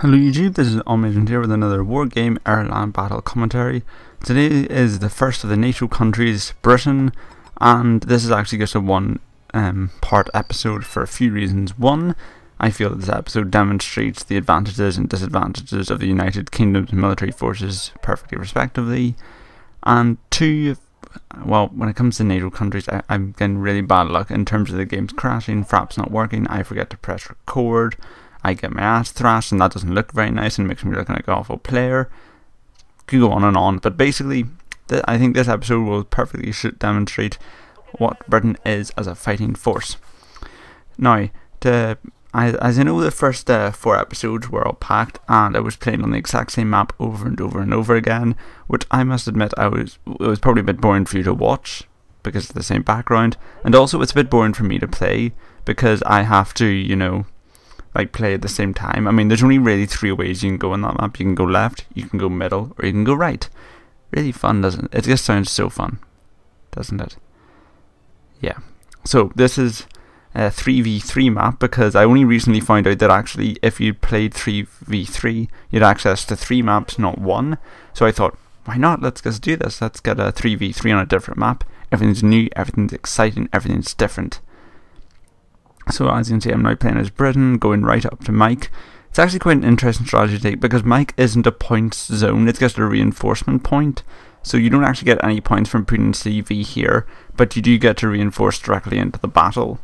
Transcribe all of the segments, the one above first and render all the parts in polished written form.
Hello YouTube, this is Airland here with another Wargame Airland battle commentary. Today is the first of the NATO countries, Britain, and this is actually just a one part episode for a few reasons. One, I feel that this episode demonstrates the advantages and disadvantages of the United Kingdom's military forces perfectly respectively. And two, well, when it comes to NATO countries, I'm getting really bad luck in terms of the game's crashing, fraps not working, I forget to press record, I get my ass thrashed and that doesn't look very nice and makes me look like an awful player. Could go on, but basically I think this episode will perfectly demonstrate what Britain is as a fighting force. Now, as I know, the first 4 episodes were all packed and I was playing on the exact same map over and over and over again, which I must admit it was probably a bit boring for you to watch because of the same background, and also it's a bit boring for me to play because I have to, you know, like play at the same time. I mean, there's only really 3 ways you can go on that map. You can go left, you can go middle, or you can go right. Really fun, doesn't it? It just sounds so fun, doesn't it? Yeah. So this is a 3v3 map because I only recently found out that actually if you played 3v3 you'd access to 3 maps, not 1. So I thought, why not? Let's just do this. Let's get a 3v3 on a different map. Everything's new, everything's exciting, everything's different. So as you can see, I'm now playing as Britain, going right up to Mike. It's actually quite an interesting strategy to take because Mike isn't a points zone, it's just a reinforcement point. So you don't actually get any points from putting CV here, but you do get to reinforce directly into the battle.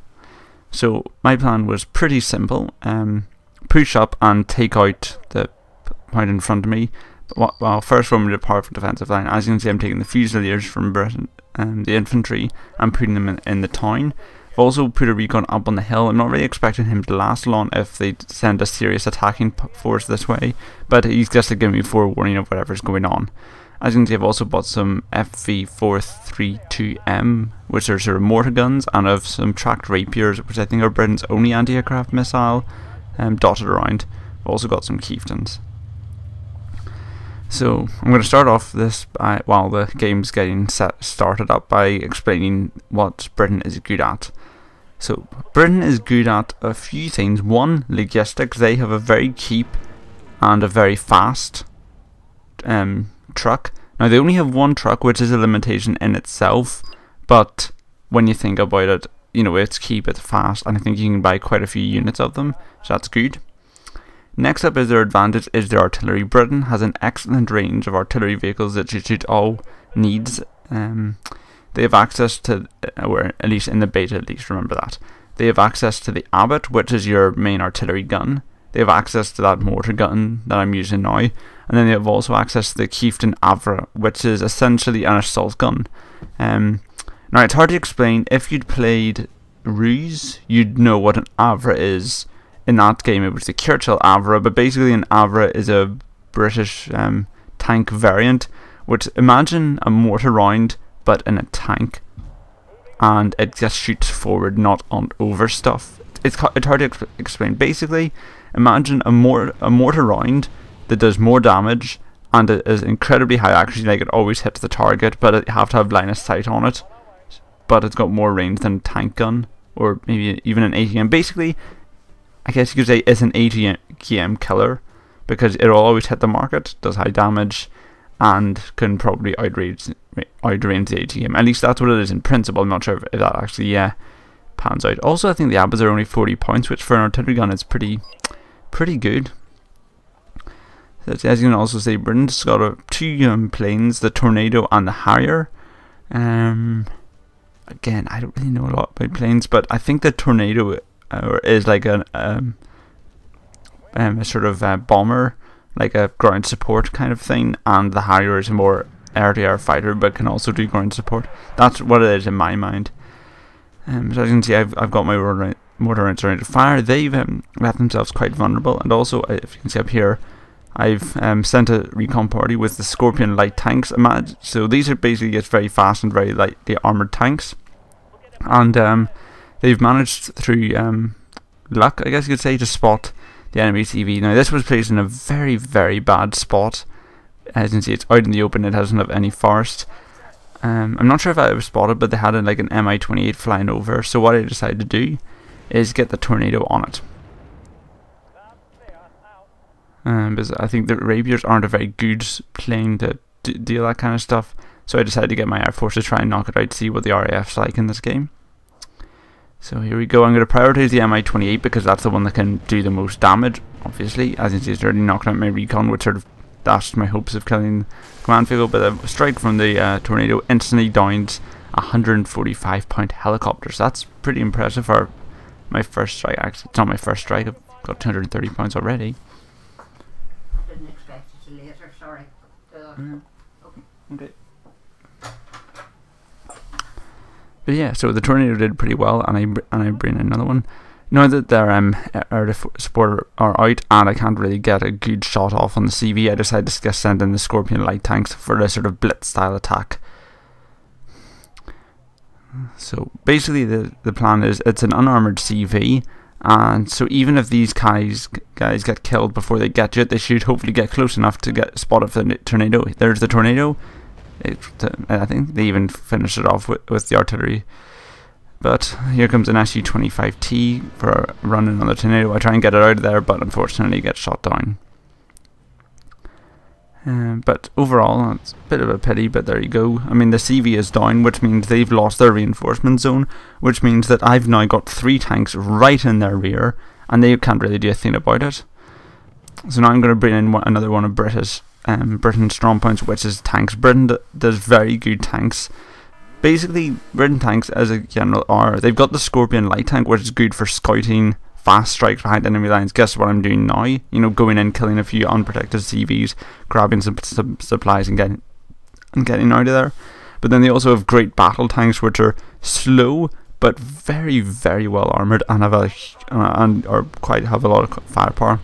So my plan was pretty simple. Push up and take out the point in front of me. Well, first forming the powerful defensive line. As you can see, I'm taking the Fusiliers from Britain and the infantry and putting them in the town. I've also put a recon up on the hill. I'm not really expecting him to last long if they send a serious attacking force this way, but he's just to give me forewarning of whatever's going on. As you can see, I've also bought some FV432M, which are sort of mortar guns, and I've some tracked rapiers, which I think are Britain's only anti-aircraft missile, dotted around. I've also got some chieftains. So I'm going to start off this while the game's getting started up by explaining what Britain is good at. So Britain is good at a few things. One, logistics. They have a very cheap and a very fast truck. Now they only have 1 truck, which is a limitation in itself, but when you think about it, you know, it's cheap, it's fast, and I think you can buy quite a few units of them, so that's good. Next up is their advantage is their artillery. Britain has an excellent range of artillery vehicles that suit all needs. They have access to, or at least in the beta at least, remember that. They have access to the Abbott, which is your main artillery gun. They have access to that mortar gun that I'm using now. And then they have also access to the Chieftain Avra, which is essentially an assault gun. Now it's hard to explain. If you'd played Ruse, you'd know what an Avra is. In that game it was the Churchill Avra, but basically an Avra is a British tank variant, which imagine a mortar round but in a tank, and it just shoots forward, not on over stuff. It's hard to explain. Basically, imagine a mortar round that does more damage and it is incredibly high accuracy, like it always hits the target, but you have to have line of sight on it, but it's got more range than a tank gun, or maybe even an ATM. Basically, I guess you could say it's an ATM killer because it'll always hit the market, does high damage, and can probably outrange the ATM. At least that's what it is in principle. I'm not sure if that actually pans out. Also, I think the Abbas are only 40 points, which for an artillery gun is pretty good. So as you can also see, Britain's got 2 planes, the Tornado and the Harrier. Again, I don't really know a lot about planes, but I think the Tornado is like a sort of bomber, like a ground support kind of thing, and the Harrier is a more air-to-air fighter but can also do ground support. That's what it is in my mind. So as you can see, I've got my mortar rounds ready to fire. They've left themselves quite vulnerable, and also if you can see up here, I've sent a recon party with the Scorpion light tanks. So these are basically just very fast and very lightly armoured tanks, and they've managed through luck, I guess you could say, to spot the enemy CV. Now this was placed in a very, very bad spot. As you can see, it's out in the open, it doesn't have any forest. I'm not sure if I ever spotted, but they had like an Mi-28 flying over, so what I decided to do is get the Tornado on it. because I think the Rapiers aren't a very good plane to deal that kind of stuff. So I decided to get my Air Force to try and knock it out, to see what the RAF's like in this game. So here we go. I'm going to prioritize the Mi-28 because that's the one that can do the most damage, obviously. As you can see, it's already knocking out my recon, which sort of dashed my hopes of killing the command vehicle. But a strike from the Tornado instantly downs a 145-pound helicopter. So that's pretty impressive for my first strike. Actually, it's not my first strike. I've got 230 pounds already. I didn't expect it till later, sorry. Okay. But yeah, so the Tornado did pretty well, and I bring another one. Now that their air support are out, and I can't really get a good shot off on the CV, I decided to just send in the Scorpion light tanks for a sort of blitz style attack. So basically the plan is, it's an unarmoured CV, and so even if these guys get killed before they get you, they should hopefully get close enough to get spotted for the Tornado. There's the Tornado. I think they even finished it off with the artillery. But here comes an Su-25T for running on the Tornado. I try and get it out of there, but unfortunately it gets shot down. But overall, it's a bit of a pity, but there you go. I mean, the CV is down, which means they've lost their reinforcement zone, which means that I've now got 3 tanks right in their rear, and they can't really do a thing about it. So now I'm going to bring in another one of Britain's strong points, which is tanks. Britain does very good tanks. Basically, Britain tanks as a general they've got the Scorpion light tank, which is good for scouting fast strikes behind enemy lines. Guess what I'm doing now? You know, going in, killing a few unprotected CVs, grabbing some supplies and getting out of there. But then they also have great battle tanks, which are slow but very, very well armoured and have a lot of firepower,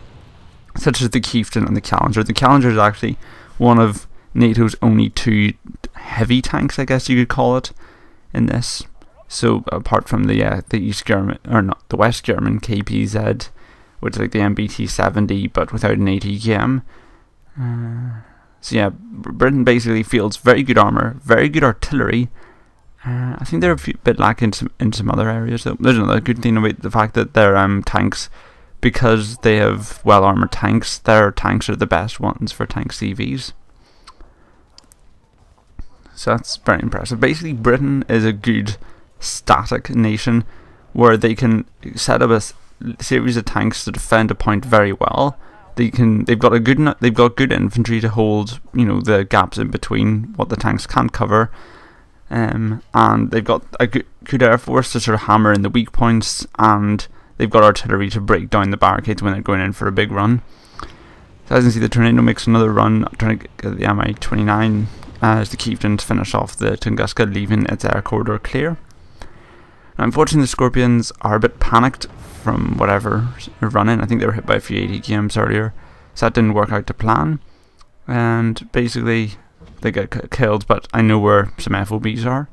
such as the Chieftain and the Challenger. The Challenger is actually one of NATO's only 2 heavy tanks, I guess you could call it, in this. So apart from the East German, or not, the West German KPZ, which is like the MBT-70 but without an ATGM. So yeah, Britain basically fields very good armour, very good artillery. I think they're a bit lacking in some other areas though. There's another good thing about the fact that their tanks, because they have well armoured tanks, their tanks are the best ones for tank CVs. So that's very impressive. Basically, Britain is a good static nation where they can set up a series of tanks to defend a point very well. They've got good infantry to hold, you know, the gaps in between what the tanks can't cover. And they've got a good air force to sort of hammer in the weak points, and they've got artillery to break down the barricades when they're going in for a big run. So as you can see, the Tornado makes another run, trying to get the Mi-29 as the Chieftains finish off the Tunguska, leaving its air corridor clear. Now, unfortunately, the Scorpions are a bit panicked from whatever are running. I think they were hit by a few ATGMs earlier, so that didn't work out to plan. And basically, they get killed, but I know where some FOBs are.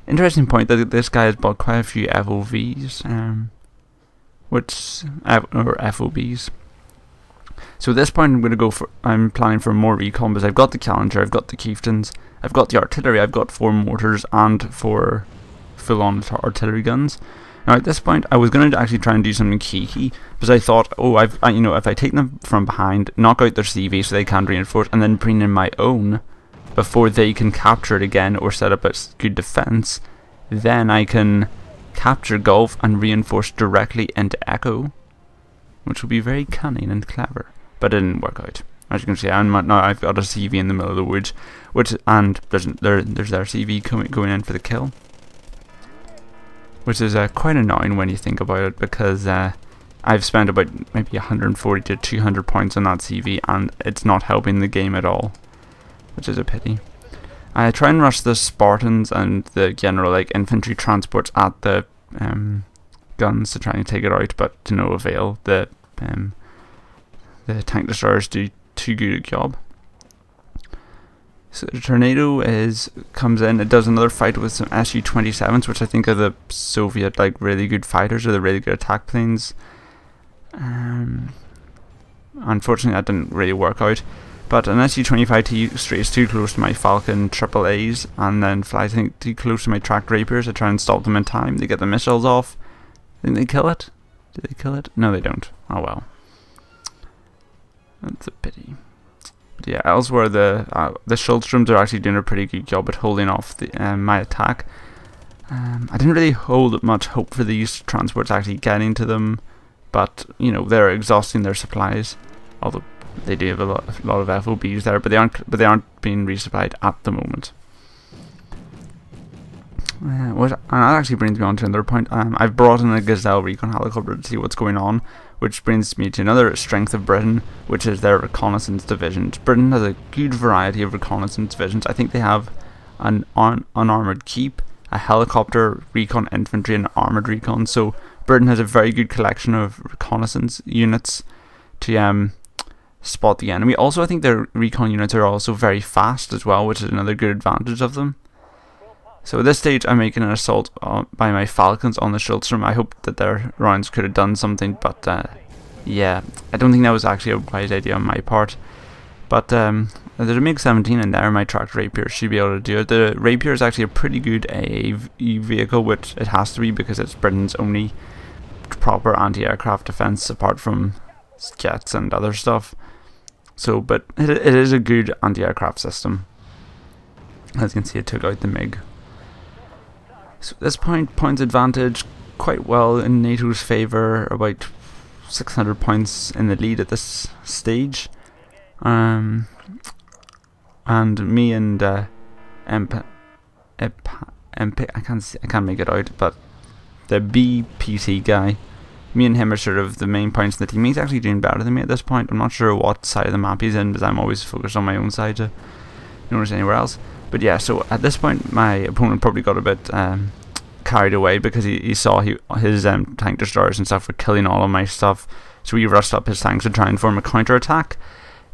Interesting point that this guy has bought quite a few FOVs, or FOBs. So at this point I'm planning for more recon, because I've got the Challenger, I've got the Chieftains, I've got the artillery, I've got 4 mortars and 4 full-on artillery guns. Now at this point I was going to actually try and do something cheeky, because I thought, you know, if I take them from behind, knock out their CV so they can't reinforce, and then bring in my own before they can capture it again or set up a good defense, then I can capture Gulf and reinforce directly into Echo, which would be very cunning and clever. But it didn't work out. As you can see, now I've got a CV in the middle of the woods, and there's their CV going in for the kill, which is quite annoying when you think about it, because I've spent about maybe 140 to 200 points on that CV, and it's not helping the game at all, which is a pity. I try and rush the Spartans and the general infantry transports at the guns to try and take it out, but to no avail. The tank destroyers do too good a job. So the Tornado comes in, it does another fight with some Su-27s, which I think are the Soviet really good fighters, or the really good attack planes. Unfortunately that didn't really work out, but an Su-25T strays too close to my Falcon AAAs, and then flies too close to my tracked Rapiers. I try and stop them in time. They get the missiles off. Didn't they kill it? Did they kill it? No, they don't. Oh well. That's a pity. But yeah, elsewhere the Schultrums are actually doing a pretty good job at holding off my attack. I didn't really hold much hope for these transports actually getting to them, but you know, they're exhausting their supplies. Although they do have a lot of FOBs there, but they aren't being resupplied at the moment. And that actually brings me on to another point. I've brought in a Gazelle recon helicopter to see what's going on, which brings me to another strength of Britain, which is their reconnaissance divisions. Britain has a good variety of reconnaissance divisions. I think they have an unarmoured keep, a helicopter, recon infantry, and armoured recon. So Britain has a very good collection of reconnaissance units to spot the enemy. Also, I think their recon units are also very fast as well, which is another good advantage of them. So at this stage, I'm making an assault by my Falcons on the Schultrum. I hope that their rounds could have done something, but yeah, I don't think that was actually a wise idea on my part. But there's a MiG-17 in there, my tractor Rapier should be able to do it. The Rapier is actually a pretty good AAV vehicle, which it has to be because it's Britain's only proper anti-aircraft defence apart from jets and other stuff. So, but it is a good anti-aircraft system. As you can see, it took out the MiG. So at this point, points advantage quite well in NATO's favour, about 600 points in the lead at this stage. And me and I can't make it out, but the BPC guy, me and him are sort of the main points in the team. He's actually doing better than me at this point. I'm not sure what side of the map he's in, because I'm always focused on my own side to notice anywhere else. But yeah, so at this point my opponent probably got a bit carried away because he saw his tank destroyers and stuff were killing all of my stuff, so he rushed up his tanks to try and form a counter-attack.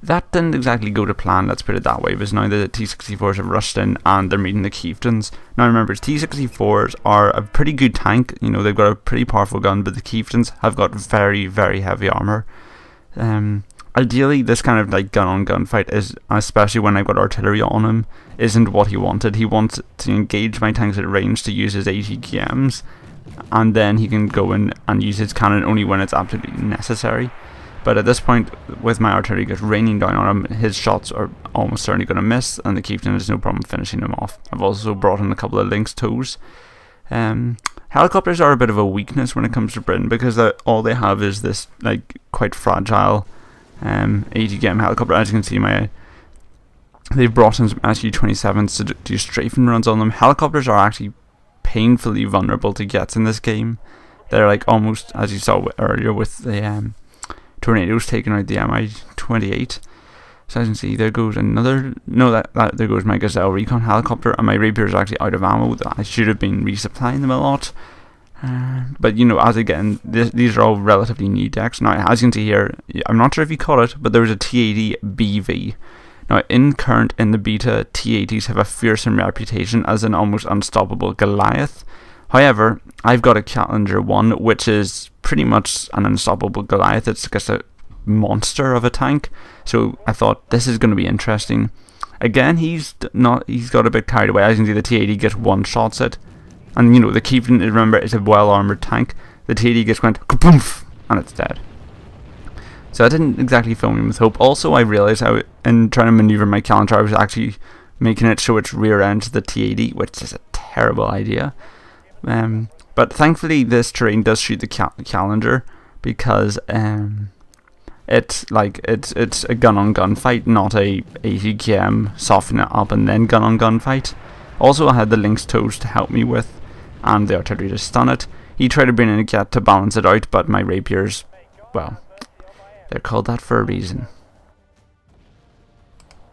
That didn't exactly go to plan, let's put it that way, because now the T-64s have rushed in and they're meeting the Chieftains. Now remember, T-64s are a pretty good tank, you know, they've got a pretty powerful gun, but the Chieftains have got very, very heavy armour. Ideally, this kind of like gun-on-gun fight is, especially when I've got artillery on him, isn't what he wanted. He wants to engage my tanks at range to use his ATGMs, and then he can go in and use his cannon only when it's absolutely necessary. But at this point, with my artillery just raining down on him, his shots are almost certainly going to miss, and the Chieftain has no problem finishing him off. I've also brought in a couple of Lynx toes. Helicopters are a bit of a weakness when it comes to Britain, because all they have is this like quite fragile ATGM helicopter. As you can see, they've brought in some SU-27s to do strafing runs on them. Helicopters are actually painfully vulnerable to jets in this game. They're like almost, as you saw earlier with the Tornadoes taking out the Mi-28. So as you can see, there goes another, there goes my Gazelle recon helicopter, and my Rapier is actually out of ammo. I should have been resupplying them a lot. But you know, as again, these are all relatively new decks. Now, as you can see here, I'm not sure if you caught it, but there was a T-80 BV. Now, in the beta, T-80s have a fearsome reputation as an almost unstoppable Goliath. However, I've got a Challenger 1, which is pretty much an unstoppable Goliath. It's just a monster of a tank. So I thought this is going to be interesting. Again, he's got a bit carried away. As you can see, the T-80 gets one shots it. And you know, the Chieftain, remember, is a well-armoured tank. The T-80 just went kapoof, and it's dead. So I didn't exactly fill me with hope. Also, I realised in trying to manoeuvre my Challenger, I was actually making it so its rear end to the T-80, which is a terrible idea. But thankfully, this terrain does shoot the Challenger, because it's a gun-on-gun fight, not a ATGM soften it up and then gun-on-gun fight. Also, I had the Lynx toes to help me with, and the artillery to stun it. He tried to bring in a jet to balance it out, but my Rapiers, well, they're called that for a reason.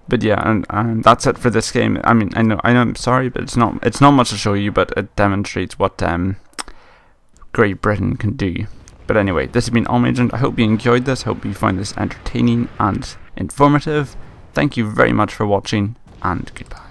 But yeah, and that's it for this game. I mean, I know, I'm sorry, but it's not much to show you, but it demonstrates what Great Britain can do. But anyway, this has been Allmagent. I hope you enjoyed this. Hope you found this entertaining and informative. Thank you very much for watching, and goodbye.